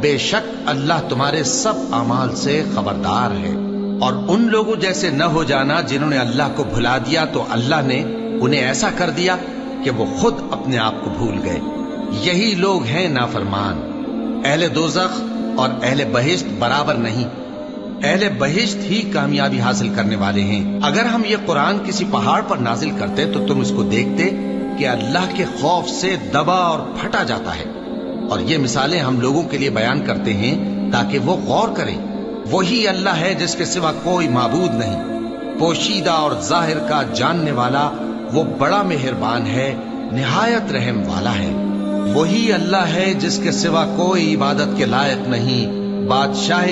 بے شک اللہ تمہارے سب اعمال سے خبردار ہے۔ اور ان لوگوں جیسے نہ ہو جانا جنہوں نے اللہ کو بھلا دیا تو اللہ نے انہیں ایسا کر دیا کہ وہ خود اپنے آپ کو بھول گئے۔ یہی لوگ ہیں نافرمان۔ اہل دوزخ اور اہل بہشت برابر نہیں، اہل بہشت ہی کامیابی حاصل کرنے والے ہیں۔ اگر ہم یہ قرآن کسی پہاڑ پر نازل کرتے تو تم اس کو دیکھتے کہ اللہ کے خوف سے دبا اور پھٹا جاتا ہے۔ اور یہ مثالیں ہم لوگوں کے لیے بیان کرتے ہیں تاکہ وہ غور کریں۔ وہی اللہ ہے جس کے سوا کوئی معبود نہیں، پوشیدہ اور ظاہر کا جاننے والا، وہ بڑا مہربان ہے، نہایت رحم والا ہے۔ وہی اللہ ہے جس کے سوا کوئی عبادت کے لائق نہیں، بادشاہ